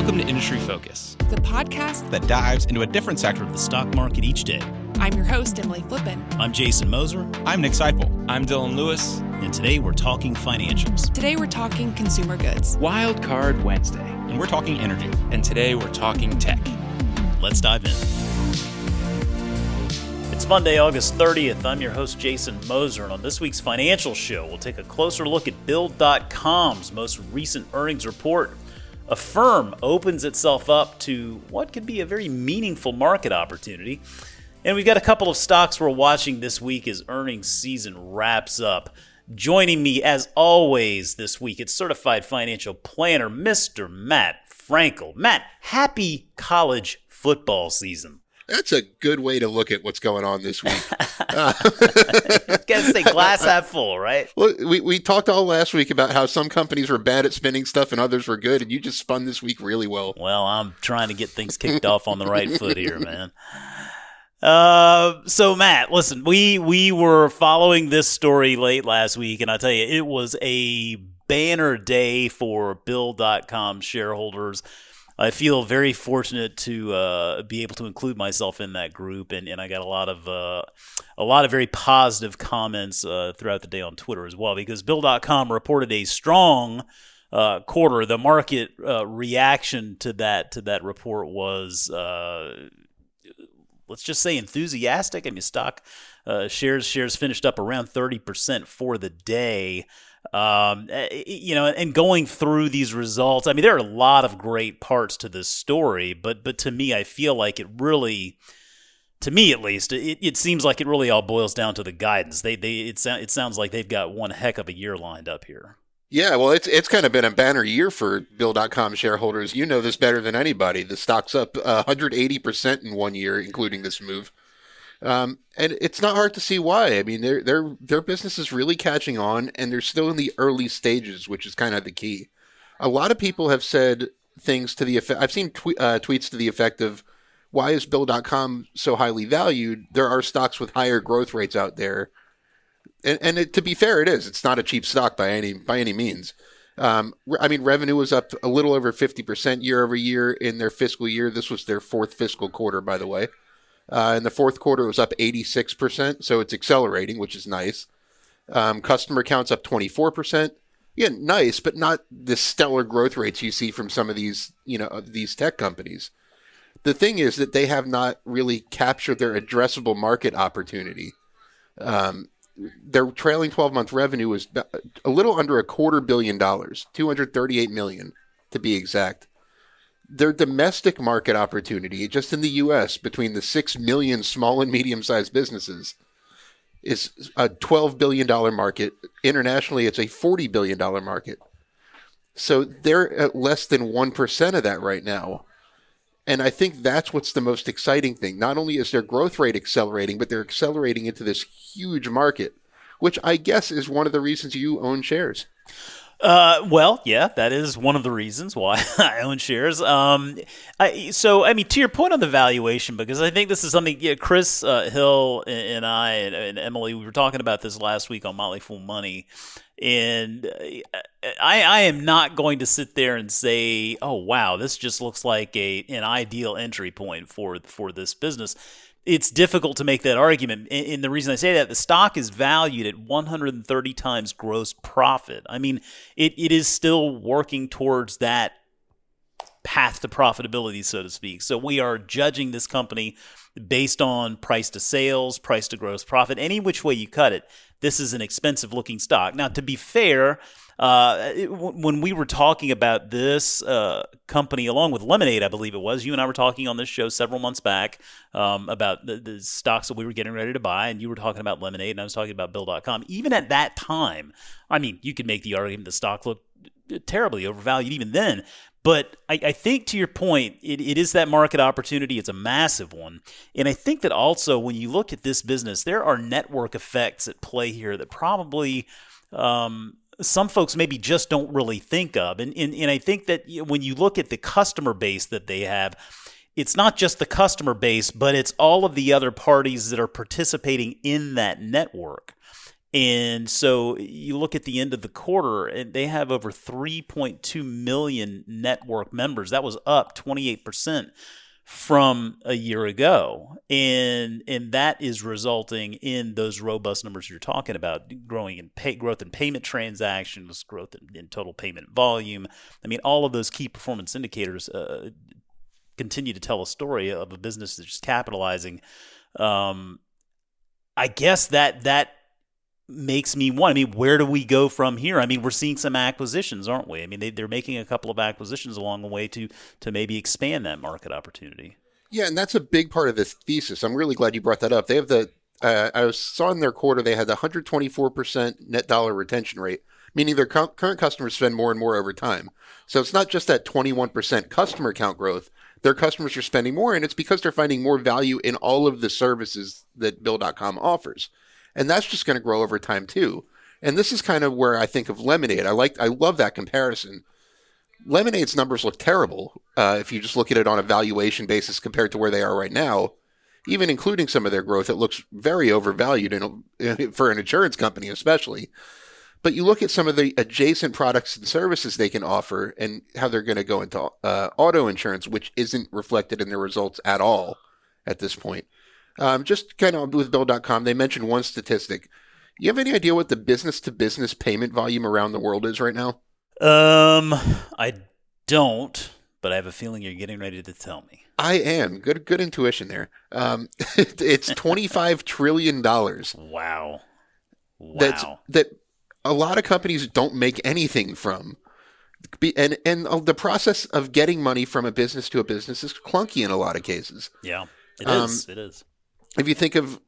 Welcome to Industry Focus, the podcast that dives into a different sector of the stock market each day. I'm your host, Emily Flippen. I'm Jason Moser. I'm Nick Seipel. I'm Dylan Lewis. And today we're talking financials. Today we're talking consumer goods. Wild Card Wednesday. And we're talking energy. And today we're talking tech. Let's dive in. It's Monday, August 30th. I'm your host, Jason Moser, and on this week's financial show, we'll take a closer look at Build.com's most recent earnings report. A firm opens itself up to what could be a very meaningful market opportunity. And we've got a couple of stocks we're watching this week as earnings season wraps up. Joining me, as always, this week, it's certified financial planner, Mr. Matt Frankel. Matt, happy college football season. That's a good way to look at what's going on this week. Gotta say glass half full, right? Well, we talked all last week about how some companies were bad at spinning stuff and others were good, and you just spun this week really well. Well, I'm trying to get things kicked off on the right foot here, man. So Matt, listen, we were following this story late last week, and I tell you, it was a banner day for Build.com shareholders. I feel very fortunate to be able to include myself in that group, and I got a lot of very positive comments throughout the day on Twitter as well, because Build.com reported a strong quarter. The market reaction to that report was, let's just say, enthusiastic. I mean, stock shares finished up around 30% for the day. And going through these results, I mean, there are a lot of great parts to this story, but to me, I feel like it really, to me at least, it seems like it really all boils down to the guidance. It sounds like they've got one heck of a year lined up here. Yeah, well, it's kind of been a banner year for Build.com shareholders. You know this better than anybody. The stock's up 180% in 1 year, including this move. And it's not hard to see why. I mean, their business is really catching on, and they're still in the early stages, which is kind of the key. A lot of people have said things to the effect. I've seen tweets to the effect of, "Why is Build.com so highly valued? There are stocks with higher growth rates out there." And to be fair, it is. It's not a cheap stock by any means. I mean, revenue was up a little over 50% year over year in their fiscal year. This was their fourth fiscal quarter, by the way. In the fourth quarter, it was up 86%, so it's accelerating, which is nice. Customer count's up 24%. Yeah, nice, but not the stellar growth rates you see from some of these tech companies. The thing is that they have not really captured their addressable market opportunity. Their trailing 12-month revenue is a little under $250 million, $238 million to be exact. Their domestic market opportunity, just in the U.S., between the 6 million small and medium-sized businesses, is a $12 billion market. Internationally, it's a $40 billion market. So they're at less than 1% of that right now. And I think that's what's the most exciting thing. Not only is their growth rate accelerating, but they're accelerating into this huge market, which I guess is one of the reasons you own shares. Well, yeah, that is one of the reasons why I own shares. To your point on the valuation, because I think this is something, Chris Hill and I and Emily, we were talking about this last week on Motley Fool Money, and I am not going to sit there and say, oh, wow, this just looks like an ideal entry point for this business. It's difficult to make that argument. And the reason I say that, the stock is valued at 130 times gross profit. I mean, it is still working towards that path to profitability, so to speak. So we are judging this company based on price to sales, price to gross profit, any which way you cut it. This is an expensive looking stock. Now, to be fair, when we were talking about this company, along with Lemonade, I believe it was, you and I were talking on this show several months back about the stocks that we were getting ready to buy, and you were talking about Lemonade, and I was talking about Build.com. Even at that time, I mean, you could make the argument the stock looked terribly overvalued even then. But I think, to your point, it is that market opportunity. It's a massive one. And I think that also when you look at this business, there are network effects at play here that probably some folks maybe just don't really think of. And I think that when you look at the customer base that they have, it's not just the customer base, but it's all of the other parties that are participating in that network. And so you look at the end of the quarter, and they have over 3.2 million network members. That was up 28% from a year ago. And that is resulting in those robust numbers you're talking about, growth in payment transactions, growth in total payment volume. I mean, all of those key performance indicators continue to tell a story of a business that's just capitalizing. I guess that makes me want. I mean, where do we go from here? I mean, we're seeing some acquisitions, aren't we? I mean, they're making a couple of acquisitions along the way to maybe expand that market opportunity. Yeah, and that's a big part of this thesis. I'm really glad you brought that up. They have I saw in their quarter they had the 124% net dollar retention rate, meaning their current customers spend more and more over time. So it's not just that 21% customer count growth. Their customers are spending more, and it's because they're finding more value in all of the services that Bill.com offers. And that's just going to grow over time too. And this is kind of where I think of Lemonade. I love that comparison. Lemonade's numbers look terrible if you just look at it on a valuation basis compared to where they are right now. Even including some of their growth, it looks very overvalued for an insurance company especially. But you look at some of the adjacent products and services they can offer and how they're going to go into auto insurance, which isn't reflected in their results at all at this point. Just kind of with Bill.com, they mentioned one statistic. You have any idea what the business-to-business payment volume around the world is right now? I don't, but I have a feeling you're getting ready to tell me. I am. Good intuition there. It's $25 trillion. Wow. That a lot of companies don't make anything from. And the process of getting money from a business to a business is clunky in a lot of cases. Yeah, it is. It is. If you think of,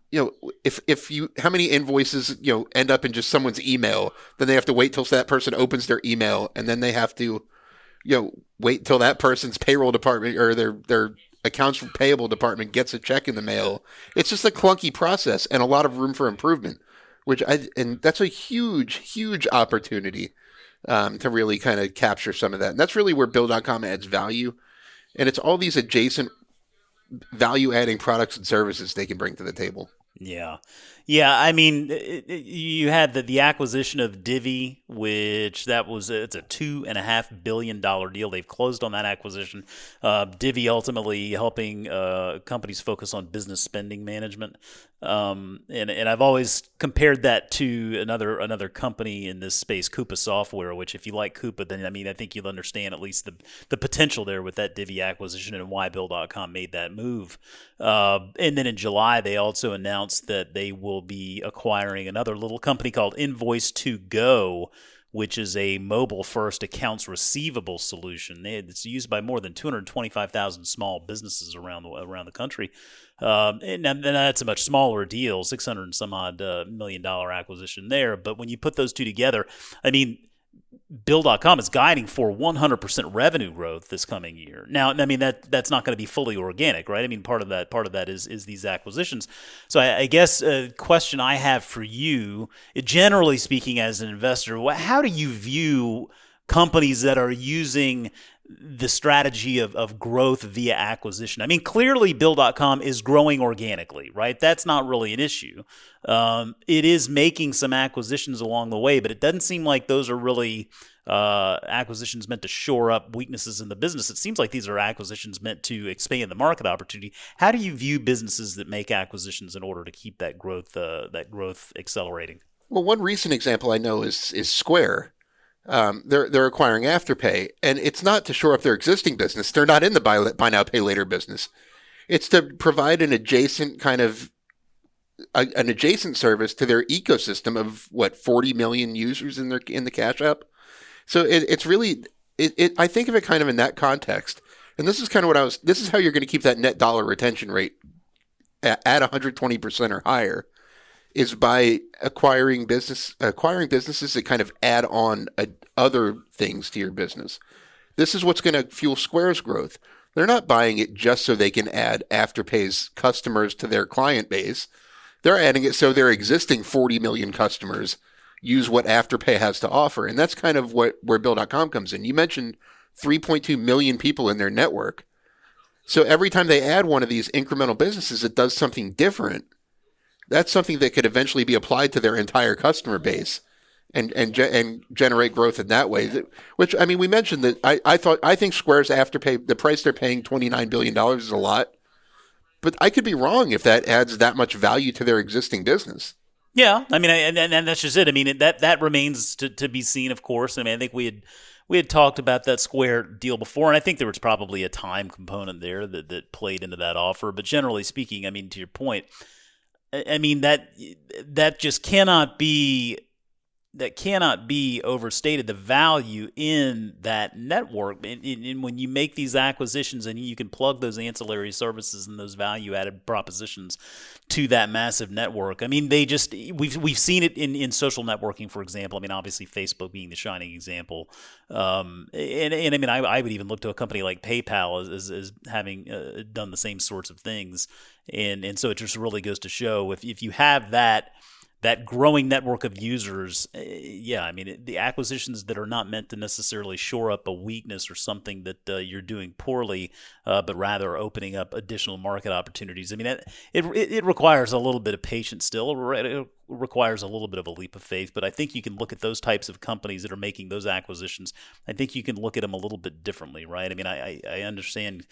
how many invoices, end up in just someone's email, then they have to wait till that person opens their email, and then they have to, wait till that person's payroll department or their accounts payable department gets a check in the mail. It's just a clunky process and a lot of room for improvement, and that's a huge, huge opportunity to really kind of capture some of that. And that's really where Bill.com adds value. And it's all these adjacent value-adding products and services they can bring to the table. Yeah. I mean, you had the acquisition of Divvy, which it's a $2.5 billion deal. They've closed on that acquisition. Divvy ultimately helping companies focus on business spending management. And I've always compared that to another company in this space, Coupa Software, which if you like Coupa, then I think you'll understand at least the potential there with that Divvy acquisition and why Bill.com made that move. And then in July, they also announced that they will be acquiring another little company called Invoice2Go, which is a mobile-first accounts receivable solution. It's used by more than 225,000 small businesses around the country. And that's a much smaller deal, $600 and some odd $1 million acquisition there. But when you put those two together, Bill.com is guiding for 100% revenue growth this coming year. Now, that's not going to be fully organic, right? Part of that is these acquisitions. So I guess a question I have for you, generally speaking, as an investor, how do you view companies that are using the strategy of growth via acquisition? Clearly Bill.com is growing organically, right? That's not really an issue. It is making some acquisitions along the way, but it doesn't seem like those are really acquisitions meant to shore up weaknesses in the business. It seems like these are acquisitions meant to expand the market opportunity. How do you view businesses that make acquisitions in order to keep that growth accelerating? Well, one recent example I know is Square. They're acquiring Afterpay, and it's not to shore up their existing business. They're not in the buy now, pay later business. It's to provide an adjacent an adjacent service to their ecosystem of 40 million users in the Cash App. So it's really I think of it kind of in that context. And this is kind of this is how you're going to keep that net dollar retention rate at 120% or higher, is by acquiring businesses that kind of add on other things to your business. This is what's going to fuel Square's growth. They're not buying it just so they can add Afterpay's customers to their client base. They're adding it so their existing 40 million customers use what Afterpay has to offer. And that's kind of where Bill.com comes in. You mentioned 3.2 million people in their network. So every time they add one of these incremental businesses that does something different, that's something that could eventually be applied to their entire customer base and generate growth in that way. Which, I mean, we mentioned that I think Square's Afterpay, the price they're paying, $29 billion is a lot. But I could be wrong if that adds that much value to their existing business. Yeah, I mean, and that's just it. I mean, that remains to be seen, of course. I mean, I think we had talked about that Square deal before, and I think there was probably a time component there that played into that offer. But generally speaking, I mean, to your point, I mean that just cannot be overstated. The value in that network, and when you make these acquisitions and you can plug those ancillary services and those value-added propositions to that massive network. I mean, we've seen it in social networking, for example. I mean, obviously Facebook being the shining example, and I mean, I would even look to a company like PayPal as having done the same sorts of things, and so it just really goes to show if you have that growing network of users, I mean, the acquisitions that are not meant to necessarily shore up a weakness or something that you're doing poorly, but rather opening up additional market opportunities. I mean, it requires a little bit of patience still. It requires a little bit of a leap of faith, but I think you can look at those types of companies that are making those acquisitions. I think you can look at them a little bit differently, right? I mean, I understand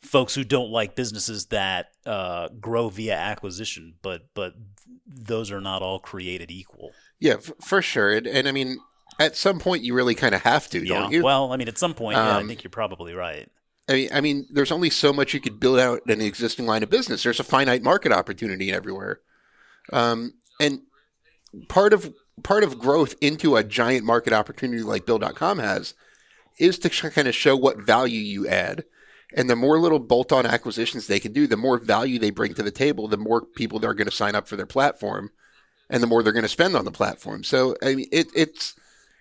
folks who don't like businesses that grow via acquisition, but those are not all created equal. Yeah, for sure. And I mean, at some point you really kind of have to, don't you? Well, I mean, at some point, I think you're probably right. I mean, there's only so much you could build out in an existing line of business. There's a finite market opportunity everywhere. And part of growth into a giant market opportunity like Bill.com has is to kind of show what value you add. And the more little bolt-on acquisitions they can do, the more value they bring to the table, the more people they're going to sign up for their platform, and the more they're going to spend on the platform. So, I mean, it's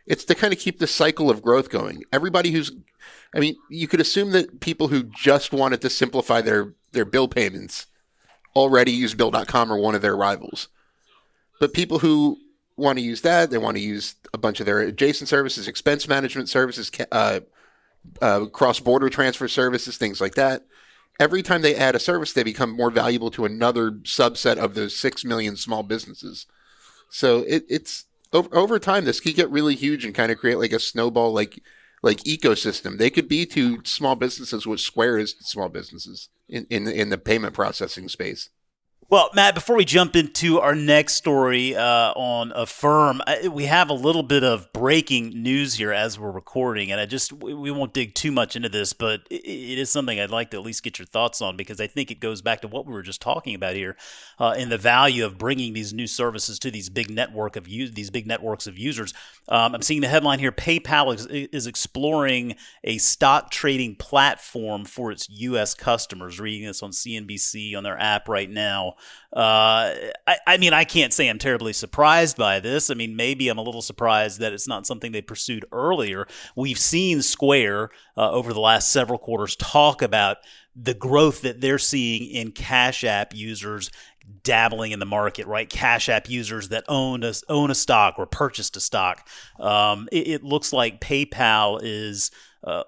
to kind of keep the cycle of growth going. You could assume that people who just wanted to simplify their bill payments already use Bill.com or one of their rivals. But people who want to use that, they want to use a bunch of their adjacent services, expense management services, cross-border transfer services, things like that. Every time they add a service, they become more valuable to another subset of those 6 million small businesses. So it's over time, this could get really huge and kind of create like a snowball like ecosystem. They could be to small businesses what Square is to small businesses in the payment processing space. Well, Matt, before we jump into our next story on Affirm, we have a little bit of breaking news here as we're recording, and we won't dig too much into this, but it is something I'd like to at least get your thoughts on, because I think it goes back to what we were just talking about here, in the value of bringing these new services to these big networks of users. I'm seeing the headline here: PayPal is exploring a stock trading platform for its U.S. customers. Reading this on CNBC on their app right now. I mean, I can't say I'm terribly surprised by this. I mean, maybe I'm a little surprised that it's not something they pursued earlier. We've seen Square over the last several quarters talk about the growth that they're seeing in Cash App users dabbling in the market, right? Cash App users that own a stock or purchased a stock. It looks like PayPal is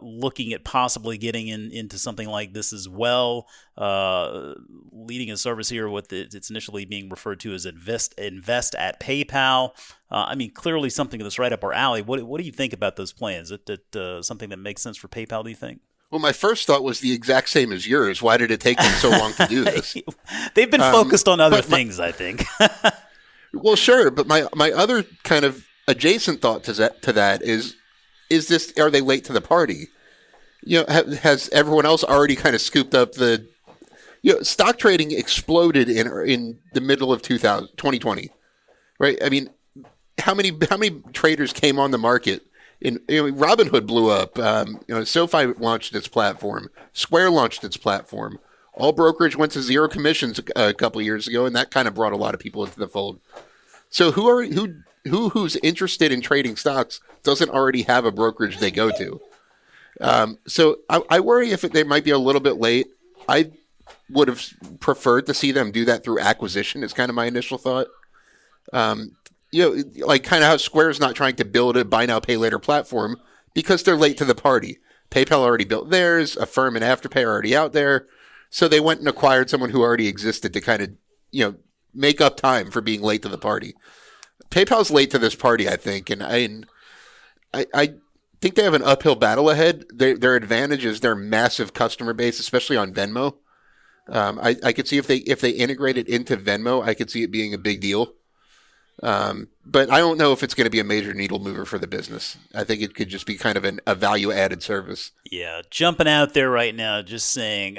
looking at possibly getting into something like this as well, leading a service here with it's initially being referred to as Invest at PayPal. I mean, clearly something that's right up our alley. What do you think about those plans? Is it something that makes sense for PayPal, do you think? Well, my first thought was the exact same as yours. Why did it take them so long to do this? They've been focused on other things, I think. Well, sure, but my other kind of adjacent thought to that is this? Are they late to the party? You know, has everyone else already kind of scooped up the? You know, stock trading exploded in the middle of 2020, right? I mean, how many traders came on the market? Robinhood blew up. SoFi launched its platform. Square launched its platform. All brokerage went to zero commissions a couple of years ago, and that kind of brought a lot of people into the fold. So who's interested in trading stocks doesn't already have a brokerage they go to. So I worry if they might be a little bit late. I would have preferred to see them do that through acquisition. Is kind of my initial thought. Like kind of how Square's not trying to build a buy now, pay later platform because they're late to the party. PayPal already built theirs. Affirm and Afterpay are already out there. So they went and acquired someone who already existed to kind of, make up time for being late to the party. PayPal's late to this party, I think, and I think they have an uphill battle ahead. Their advantage is their massive customer base, especially on Venmo. I could see if they integrate it into Venmo, I could see it being a big deal. But I don't know if it's going to be a major needle mover for the business. I think it could just be kind of a value-added service. Yeah, jumping out there right now, just saying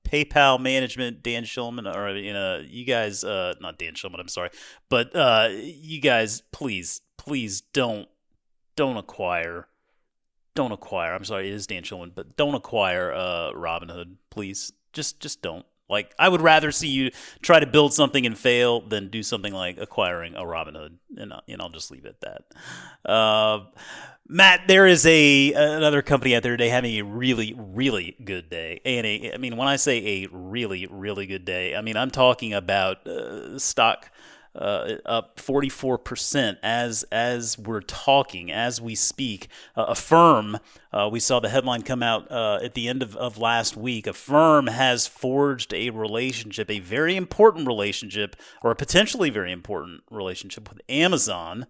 PayPal management, Dan Schulman, or you guys, not Dan Schulman, I'm sorry, but you guys, please don't acquire. Don't acquire. I'm sorry, it is Dan Schulman, but don't acquire Robinhood, please. Just don't. Like, I would rather see you try to build something and fail than do something like acquiring a Robinhood, and I'll just leave it at that. Matt, there is another company out there today having a really, really good day. And I mean, when I say a really, really good day, I mean, I'm talking about stock up 44% as we're talking, as we speak. Affirm, we saw the headline come out at the end of last week. Affirm has forged a relationship, a very important relationship, or a potentially very important relationship with Amazon.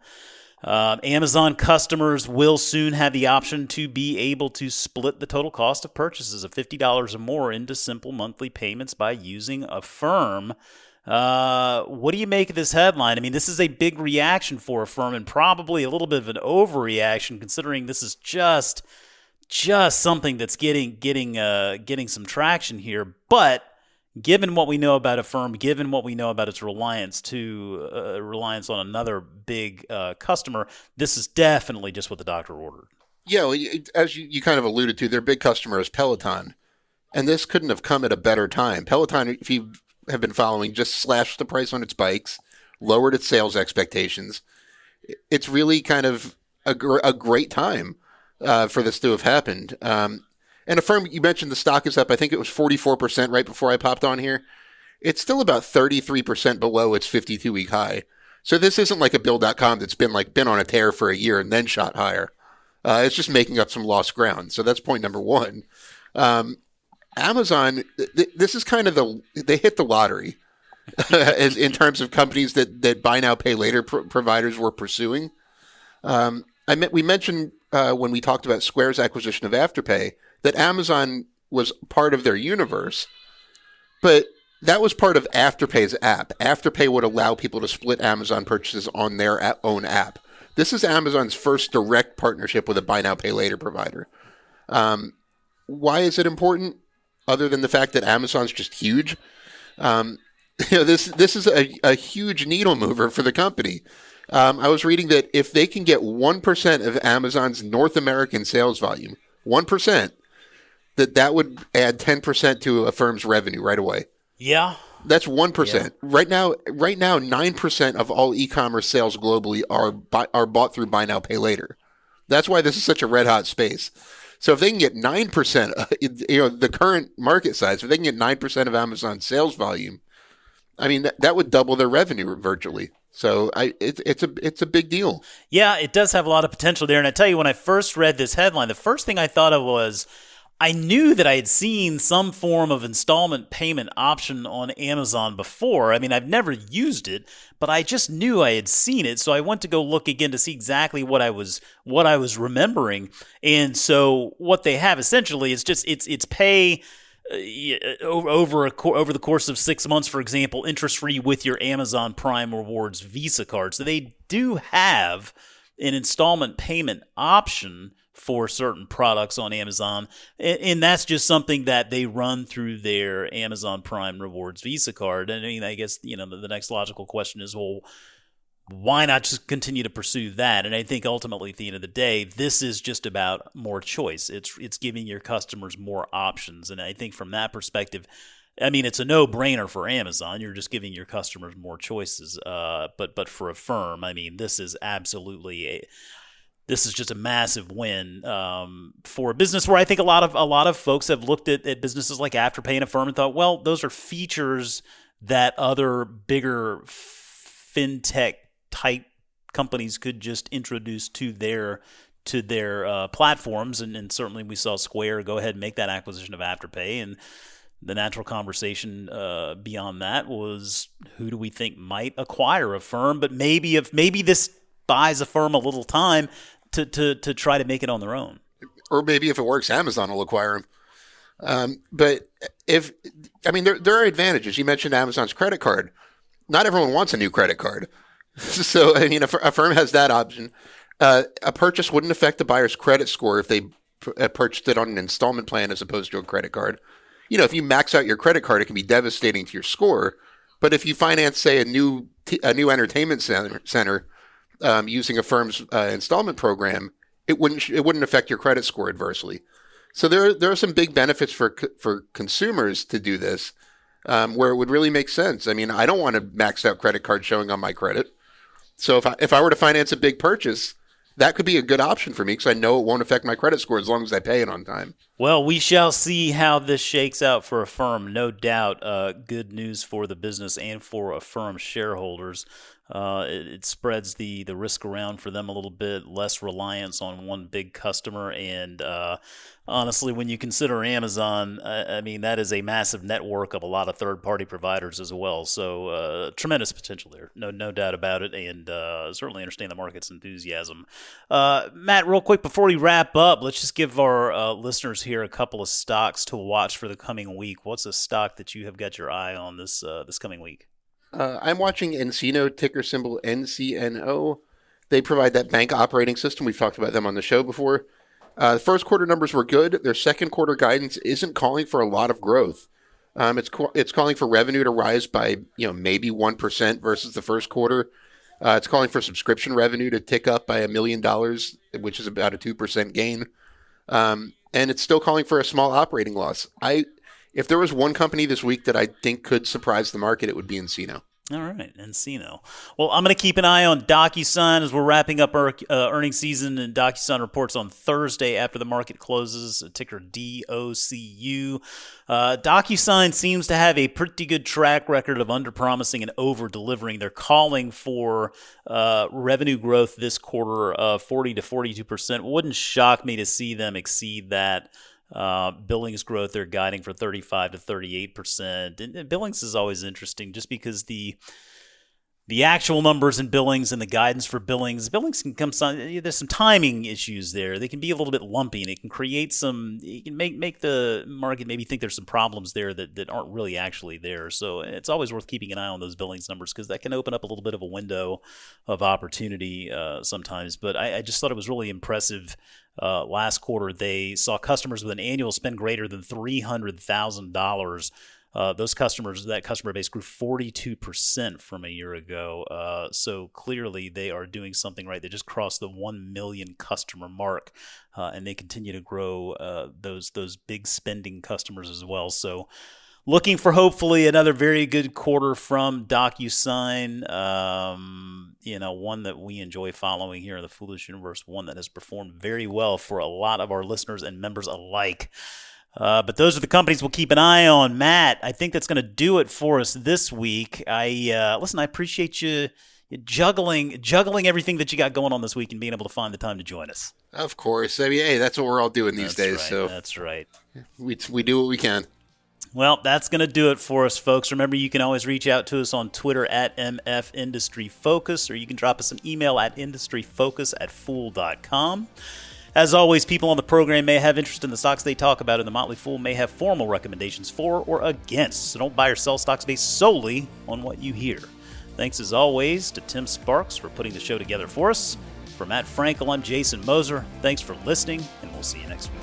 Amazon customers will soon have the option to be able to split the total cost of purchases of $50 or more into simple monthly payments by using Affirm. What do you make of this headline? I mean, this is a big reaction for Affirm, and probably a little bit of an overreaction, considering this is just something that's getting some traction here. But given what we know about Affirm, given what we know about its reliance on another big customer, this is definitely just what the doctor ordered. Yeah, well, as you kind of alluded to, their big customer is Peloton, and this couldn't have come at a better time. Peloton, if you have been following, just slashed the price on its bikes, lowered its sales expectations. It's really kind of a great time for this to have happened. And Affirm, you mentioned the stock is up. I think it was 44% right before I popped on here. It's still about 33% below its 52-week high. So this isn't like a Bill.com that's been on a tear for a year and then shot higher. It's just making up some lost ground. So that's point number one. Amazon, this is kind of they hit the lottery in terms of companies that buy now, pay later providers were pursuing. We mentioned when we talked about Square's acquisition of Afterpay that Amazon was part of their universe, but that was part of Afterpay's app. Afterpay would allow people to split Amazon purchases on their own app. This is Amazon's first direct partnership with a buy now, pay later provider. Why is it important? Other than the fact that Amazon's just huge, this is a huge needle mover for the company. I was reading that if they can get 1% of Amazon's North American sales volume, 1%, that would add 10% to Affirm's revenue right away. Yeah. That's 1%. Yeah. Right now, 9% of all e-commerce sales globally are bought through buy now, pay later. That's why this is such a red hot space. So if they can get 9%, the current market size, if they can get 9% of Amazon's sales volume, I mean, that would double their revenue virtually. So it's a big deal. Yeah, it does have a lot of potential there. And I tell you, when I first read this headline, the first thing I thought of was, I knew that I had seen some form of installment payment option on Amazon before. I mean, I've never used it, but I just knew I had seen it. So I went to go look again to see exactly what I was remembering. And so what they have essentially is just it's pay over the course of 6 months, for example, interest-free with your Amazon Prime Rewards Visa card. So they do have an installment payment option for certain products on Amazon, and that's just something that they run through their Amazon Prime Rewards Visa card. And I mean, I guess the next logical question is, well, why not just continue to pursue that? And I think ultimately, at the end of the day, this is just about more choice. It's giving your customers more options, and I think from that perspective, I mean, it's a no-brainer for Amazon. You're just giving your customers more choices. But for Affirm, I mean, this is absolutely this is just a massive win for a business where I think a lot of folks have looked at businesses like Afterpay and Affirm and thought, well, those are features that other bigger fintech type companies could just introduce to their platforms, and certainly we saw Square go ahead and make that acquisition of Afterpay, and the natural conversation beyond that was, who do we think might acquire a firm? But maybe this buys a firm a little time to try to make it on their own. Or maybe if it works, Amazon will acquire them. But there are advantages. You mentioned Amazon's credit card. Not everyone wants a new credit card. So, if a firm has that option, a purchase wouldn't affect the buyer's credit score if they purchased it on an installment plan as opposed to a credit card. If you max out your credit card, it can be devastating to your score. But if you finance, say, a new entertainment center using a firm's installment program, it wouldn't affect your credit score adversely. So there are some big benefits for consumers to do this, where it would really make sense. I don't want a maxed out credit card showing on my credit. So if I were to finance a big purchase, that could be a good option for me because I know it won't affect my credit score as long as I pay it on time. Well, we shall see how this shakes out for a firm. No doubt, good news for the business and for a firm shareholders. It spreads the risk around for them a little bit, less reliance on one big customer. And honestly, when you consider Amazon, that is a massive network of a lot of third-party providers as well. So tremendous potential there, no doubt about it, and certainly understand the market's enthusiasm. Matt, real quick before we wrap up, let's just give our listeners here a couple of stocks to watch for the coming week. What's a stock that you have got your eye on this coming week? I'm watching nCino, ticker symbol NCNO. They provide that bank operating system. We've talked about them on the show before. The first quarter numbers were good. Their second quarter guidance isn't calling for a lot of growth. It's calling for revenue to rise by maybe 1% versus the first quarter. It's calling for subscription revenue to tick up by $1 million, which is about a 2% gain. And it's still calling for a small operating loss. If there was one company this week that I think could surprise the market, it would be nCino. All right, nCino. Well, I'm going to keep an eye on DocuSign as we're wrapping up our earnings season, and DocuSign reports on Thursday after the market closes, ticker DOCU. DocuSign seems to have a pretty good track record of under-promising and over-delivering. They're calling for revenue growth this quarter of 40 to 42%. Wouldn't shock me to see them exceed that. Billings growth, they're guiding for 35 to 38%. And billings is always interesting just because the actual numbers in billings and the guidance for billings can come there's some timing issues there. They can be a little bit lumpy, and it can create it can make the market maybe think there's some problems there that aren't really actually there. So it's always worth keeping an eye on those billings numbers because that can open up a little bit of a window of opportunity sometimes. But I just thought it was really impressive. Last quarter, they saw customers with an annual spend greater than $300,000. That customer base grew 42% from a year ago. So clearly they are doing something right. They just crossed the 1 million customer mark, and they continue to grow those big spending customers as well. So looking for hopefully another very good quarter from DocuSign, one that we enjoy following here in the Foolish Universe, one that has performed very well for a lot of our listeners and members alike. But those are the companies we'll keep an eye on. Matt, I think that's going to do it for us this week. I appreciate you juggling everything that you got going on this week and being able to find the time to join us. Of course. Hey, that's what we're all doing these days. Right, so that's right. We do what we can. Well, that's going to do it for us, folks. Remember, you can always reach out to us on Twitter at MF Industry Focus, or you can drop us an email at industryfocus@fool.com. As always, people on the program may have interest in the stocks they talk about, and the Motley Fool may have formal recommendations for or against. So don't buy or sell stocks based solely on what you hear. Thanks, as always, to Tim Sparks for putting the show together for us. For Matt Frankel, I'm Jason Moser. Thanks for listening, and we'll see you next week.